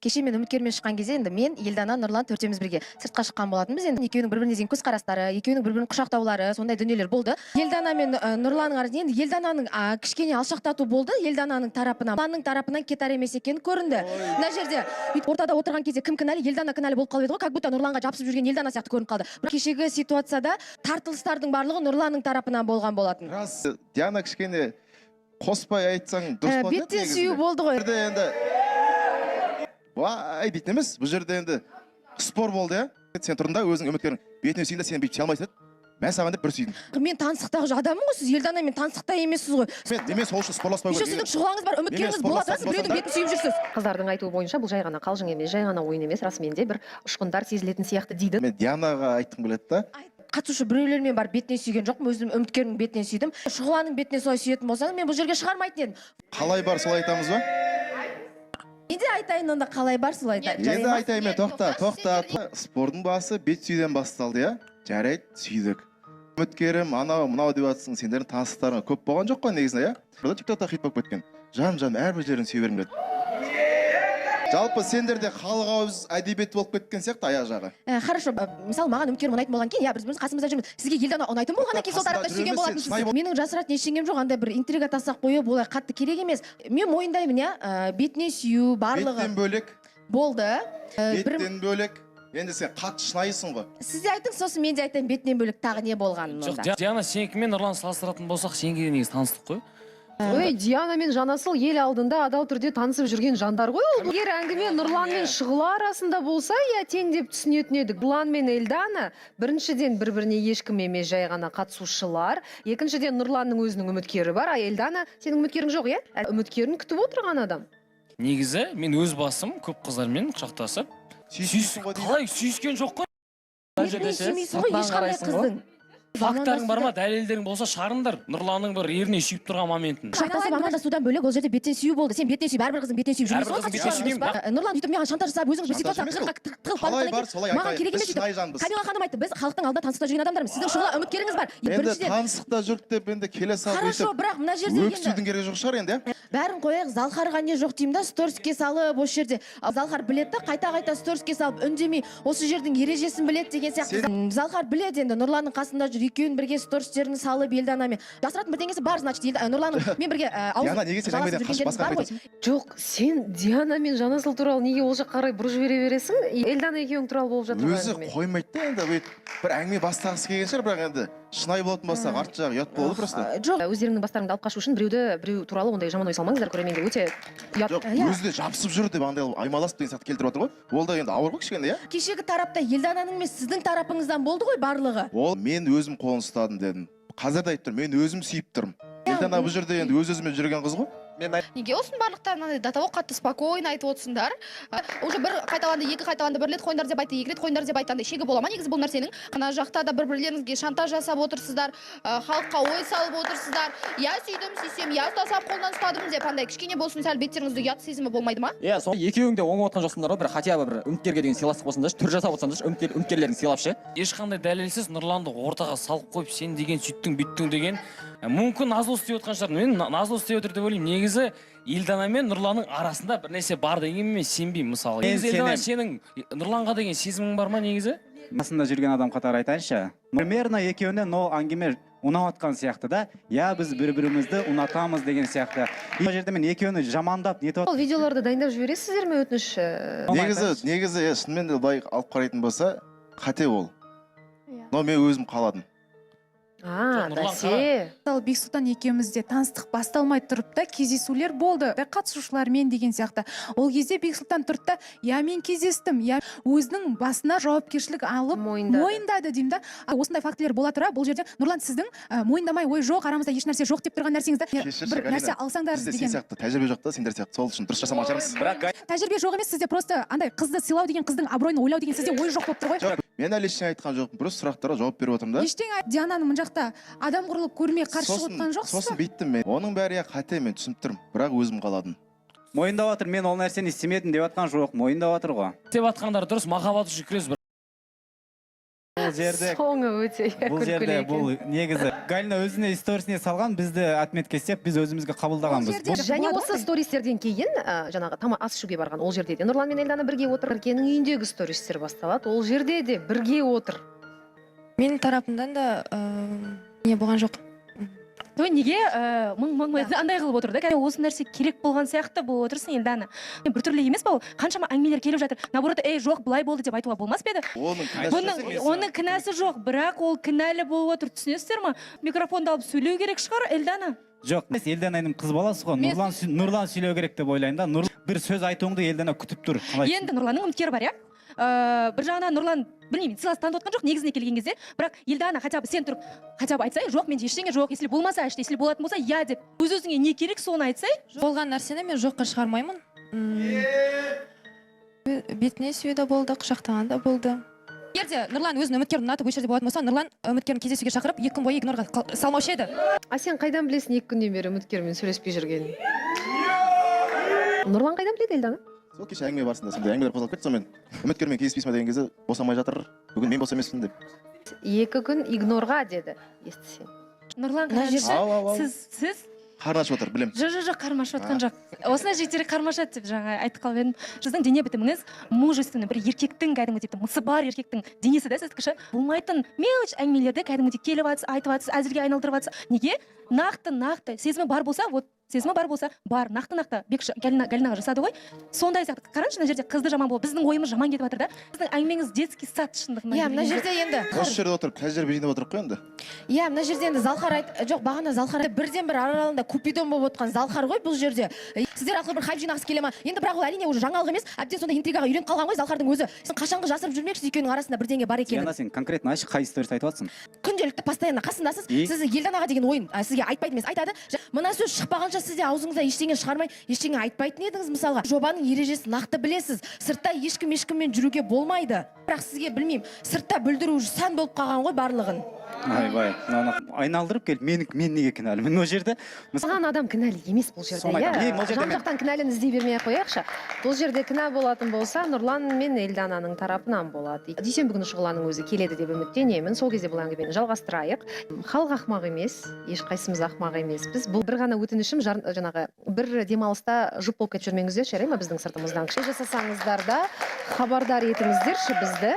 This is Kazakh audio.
Кеше мен үміткермен шыққан кезде енді мен Елдана Нұрлан төртеуміз бірге сыртқа шыққан болатынбыз. Енді екеуінің бір-біріне деген көзқарастары, екеуінің бір-бірін құшақтаулары, сондай дүниелер болды. Елдана мен Нұрланның арасында енді Елдананың кішкене алшақтату болды. Елдананың тарапынан, Нұрланның тарапынан кетар емес екені көрінді. Мына жерде ортада отырған кезде кім кінәлі? Елдана кінәлі болып қалып еді ғой, как будто Нұрланға жабысып жүрген Елдана сияқты көрініп қалды. Бірақ кешегі ситуацияда тартылыстардың барлығы Нұрланның тарапынан болған болатын. Рас, Диана кішкене қоспай айтсаң дұрыс болады. Беттен сүю болды ғой. Вай дейтін емес, бұл жерде енді спор болды, я. Сен тұрдың да өзің үміткерің бетіне сүйін да сен бүйтіп алмайсың. Мен саған деп бір сүйдім. Мен таныстықтағы адаммын ғой, сіз Елдана мен таныстықта емессіз ғой. Мен сол үшін спорласпау керек. Сіздің шұғылаңыз бар, үміткеріңіз бола тұрасыз, біреудің бетін сүйіп жүрсіз. Қыздардың айтуы бойынша бұл жай ғана қалжың емес, жай ғана ойын емес, расымен де бір ұшқындар сезілетін сияқты дейді. Мен Дианаға айтқым келеді да. Қатысушы біреулермен бар бетіне сүйген жоқпын, өзім үміткердің бетіне сүйдім. Шұғыланың бетіне солай сүйетін болсаң, мен бұл жерге шығармайтын едім. Қалай бар солай айтамыз ба? Енді айтайын онда қалай бар солай айтайын. Енді айтайын мен, тоқта. Спордың басы бет сүйден басталды, я. Жарайды, сүйдік. Үміткерім, анау, мынау деп жатсың, сендердің таныстықтарыңа көп болған жоқ қой негізінде, я. TikTokта хит болып кеткен. Жан әрбір жерін сүйе бергім келеді. Жалпы сендерде халық ауыз әдебиет болып кеткен сияқты аяқ жағы. Хорошо, мысалы маған үміткер ұнайтын болған кейін, біз қасымызда жүрміз. Сізге Елдана ұнайтын болғаннан кейін сол тарапта сүйген болатынсыз. Менің жасыратын ештеңем жоқ, андай бір интрига тастап қойып, олай қатты керек емес. Мен мойындаймын, я, бетіне сүю барлығы. Беттен бөлек. Болды. Беттен бөлек. Енді сен қатты шынайсың ғой. Сіз де айтыңыз, сосын мен де айтайын, бетінен бөлек тағы не болғанын онда. Жоқ, Диана сенікімен Нұрлан салыстыратын болсақ, сенге негізі таныстық қой. Ой, Диана мен Жанасыл ел алдында адал түрде танысып жүрген жандар ғой. Егер әңгіме Нұрлан мен Шұғыла арасында болса, я тең деп түсінетін едік. Нұрлан мен Елдана біріншіден бір-біріне ешкім емес, жай ғана қатысушылар. Екіншіден Нұрланның өзінің үміткері бар, а Елдана сенің үміткерің жоқ, я? Үміткерін күтіп отырған адам. Негізі мен өз басым көп қыздармен құшақтасып, қалай сүйіскен жоқ қой. Сүймейсің ғой ешқандай қыздың. Фактарың бар ма, дәлелдерің болса шығарыңдар. Нұрланның бір еріне сүйіп тұрған моментін. Құшақтасып амандасудан бөлек ол жерде беттен сүю болды. Сен беттен сүйіп, әрбір қыздың беттен сүйіп жүрмейсің ғой. Нұрлан өйтіп маған шантаж жасап, өзіңіз бір ситуацияға маған керек емес сөйтіп. Камила ханым айтты, біз халықтың алдында таныстықта жүрген адамдармыз. Сіздің Шұғыла үміткеріңіз бар. Енді таныстықта жүрдік деп енді келе салып Хорошо, бірақ мына жерде өксудің керегі жоқ шығар енді. Бәрін қояйық, Залхарға не жоқ деймін да, сториске салып осы жерде. Залхар біледі, қайта сториске салып үндемей осы жердің ережесін біледі деген сияқты. Залхар біледі енді Нұрланның қасында жүр, екеуін бірге стористерін салып Елданамен. Жасыратын бірдеңесі бар, значит, Нұрланның мен бірге Диана, неге сен әңгімеден қашып басқа айтасың? Жоқ, сен Диана мен Жанасыл туралы неге ол жаққа қарай бұрып жібере бересің? Елдана екеуің туралы болып жатыр. Өзі қоймайды да енді бір әңгіме бастағысы келген шығар, бірақ енді шынайы болатын болса арт жағы ұят болды просто. Жоқ, өздеріңнің бастарыңды алып қашу үшін біреу туралы ондай жаман ой салмаңыздар, көрерменге өте ұят. Жоқ, өзі де жабысып жүр деп андай аймаласып деген сияқты келтіріп отыр ғой. Ол да енді ауыр ғой кішкене, я? Кешегі тарапта Елдананың емес сіздің тарапыңыздан болды ғой барлығы. Ол мен өзім қолын ұстадым дедім. Қазір да айтып тұрмын, мен өзім сүйіп тұрмын. Елдана бұл жерде енді өз-өзімен жүрген қыз ғой. Неге осының барлықтарынан до того қатты спокойно айтып отырсыңдар? Уже бір қайталанды, екі қайталанды, бір рет қойыңдар деп айтты, екі рет қойыңдар деп айтты. Шегі бола ма негізі бұл нәрсенің? Ана жақта да бір-бірлеріңізге шантаж жасап отырсыздар, халыққа ой салып отырсыздар. Я сүйдім, сүйсем, я ұстасам қолынан ұстадым деп андай кішкене болсын сәл беттеріңізде ұят сезімі болмайды ма? Иә, сол екеуің де оңып отқан жоқсыңдар ғой, бір хотя бы бір үміткерге деген сыйластық болсаңдаршы, түр жасап отырсаңдаршы, үміткерлерін сыйлапшы. Ешқандай дәлелсіз Нұрланды ортаға салып қойып, сен деген сөйттің, бүйттің деген мүмкін назыл істеп отқан шығар. Мен назыл істеп отыр деп ойлаймын. Негізі Елдана мен Нұрланның арасында бір нәрсе бар дегенмен мен сенбеймін мысалы. Негізі Елдана сенің Нұрланға деген сезімің бар ма негізі? Қасында жүрген адам қатар айтайыншы. Примерно екеуіне әңгіме ұнап атқан сияқты да, я біз бір-бірімізді ұнатамыз деген сияқты. Бұл жерде мен екеуіні жамандап нетіп Ол видеоларды дайындап жібересіздер ме өтініш? Негізі шынымен де былай алып қарайтын болса, қате ол. Но мен өзім қаладым. Бәсе. Бексұлтан екеумізде таныстық басталмай тұрып та кездесулер болды. Қатысушылармен деген сияқты. Ол кезде Бексұлтан тұрды да, я мен кездестім, я өзінің басына жауапкершілік алып мойындады деймін да. Осындай фактілер бола тұра, бұл жерде Нұрлан сіздің мойындамай, ой жоқ, арамызда еш нәрсе жоқ деп тұрған нәрсеңізді бір нәрсе алсаңдар деген. Сен сияқты тәжірибе жоқ та, сендер сияқты сол үшін дұрыс жасамаған шығармыз. Тәжірибе жоқ емес, сізде просто андай қызды сыйлау деген, қыздың абыройын ойлау деген сізде ой жоқ болып тұр ғой. Мен әлі ештеңе айтқан жоқпын, просто сұрақтарға жауап беріп отырмын да. Ештеңе Диананың мына жақта адам құрылып көрмей қарсы отқан жоқсыз ба? Сосын бүйттім мен. Оның бәрі қате, мен түсініп тұрмын, бірақ өзім қаладым. Мойындап отыр, мен ол нәрсені істемедім деп атқан жоқ, мойындап отыр ғой. Деп атқандар дұрыс, махаббат үшін күрес бір. жерде соңы өте бұл жерде бұл негізі Галина өзіне сторисіне салған, бізді отметке істеп, біз өзімізге қабылдағанбыз. және осы стористерден кейін жаңағы ас ішуге барған ол жерде де Нұрлан мен Эльдана бірге отыр. Еркенің үйіндегі стористер басталады. Ол жерде де бірге отыр. Менің тарапымдан да не болған жоқ. той неге андай қылып отыр да, кәдімгі осы нәрсе керек болған сияқты болып отырсың Эльдана. Біртүрлі емес па ол? Қаншама әңгімелер келіп жатыр. Наоборот, жоқ, былай болды деп айтуға болмас па еді? Оның кінәсі жоқ, бірақ ол кінәлі болып отыр, түсінесіздер ма? Микрофонды алып сөйлеу керек шығар, Эльдана. Жоқ, Эльдананың қыз баласы ғой. Нұрлан сөйлеу керек деп ойлаймын да. Bir сөз айтуыңды Эльдана күтіп тұр. Енді Нұрланның үміткері бар, иә? Бір жағынан Нұрлан білмеймін, сыйлас танып отқан жоқ негізіне келген кезде, бірақ Эльдана хотя бы сен тұрып, хотя бы айтсай, жоқ, менде ештеңе жоқ, если болмаса, если болатын болса, я деп өз-өзіңе не керек соны айтсай. Болған нәрсені мен жоққа шығармаймын. Бетіне сүйе де болды, құшақтаған да болды. Егерде Нұрлан өзінің үміткерін ұнатып өшірде болатын болса, Нұрлан үміткерін кездесуге шақырып, 2 күн бойы игнорға салмаушы еді. Сен қайдан білесің 2 күннен бері үміткермен сөйлеспей жүргенін? Нұрлан қайдан біледі Эльдана? Сол кеше әңгіме барысында сондай әңгімелер қозғалып кетті, сонымен үміткермен кездеспейсің ба деген кезде босамай жатыр, бүгін мен бос емеспін деп. 2 күн игнорға деді, естісең. Нұрлан, сіз Қарын ашып отыр, білем. Жоқ, қарым ашып отқан жоқ. Осындай жігіттер қарым ашады деп жаңа айтып қалып едім. Сіздің дене бітіміңіз мужественный, бір еркектің кәдімгі типті мысы бар еркектің денесі да сіздікі болмайтын мелочь әңгімелерді кәдімгідей келіп жатсыз, айтып жатсыз, әзілге айналдырып жатсыз. Неге? Нақты сезімі бар болса, бар, нақты Галинаға жасады ғой. Сондай сияқты. Қараңызшы, мына жерде қызды жаман болып, біздің ойымыз жаман кетіп жатыр да. Сіздің әңгімеңіз детский сад шындығында. Иә, мына жерде енді Осы жерде отырып, тәжірибе жинап отырып қой енді. Иә, мына жерде енді Залхар жоқ, бағана Залхар бірден бір аралығында купидон болып отқан Залхар ғой бұл жерде. Сіздер арқылы бір хайп жинағысы келе ма? Енді бірақ ол әрине уже жаңалық емес, әбден сондай интригаға үйреніп қалған ғой Залхардың өзі. Сен қашанғы жасырып жүрмекшісіз екеуінің арасында бірдеңе бар екенін? Яна, сен конкретно айшы қай сторис айтып жатсың? Күнделікті постоянно қасындасыз. Сіз Эльданаға деген ойын сізге айтпайды емес, айтады. Мына сөз шықпағанша сізде аузыңызда ештеңе шығармай, ештеңе айтпайтын едіңіз мысалға. Жобаның ережесін нақты білесіз. Сыртта ешкіммен жүруге болмайды. Бірақ сізге білмеймін, сыртта бүлдіру сан болып қалған ғой барлығын. Айбай, айналдырып келіп, мен неге кінәлі? Мен ол жерде Маған адам кінәлі емес бұл жерде. Жан-жақтан кінәлін іздей бермей қояқшы. Бұл жерде кінә болатын болса, Нұрлан мен Эльдананың тарапынан болады. Дүйсенбі күні Шұғыланың өзі келеді деп үміттенемін. Сол кезде бұл әңгімені жалғастырайық. Халық ақымақ емес, ешқайсымыз ақымақ емеспіз. Бұл бір ғана өтінішім, жаңағы бір демалыста жұп болып кетіп жүрмеңіздер, жарай ма біздің сыртымыздан? Кішкене жасасаңыздар да хабардар етіңіздерші бізді.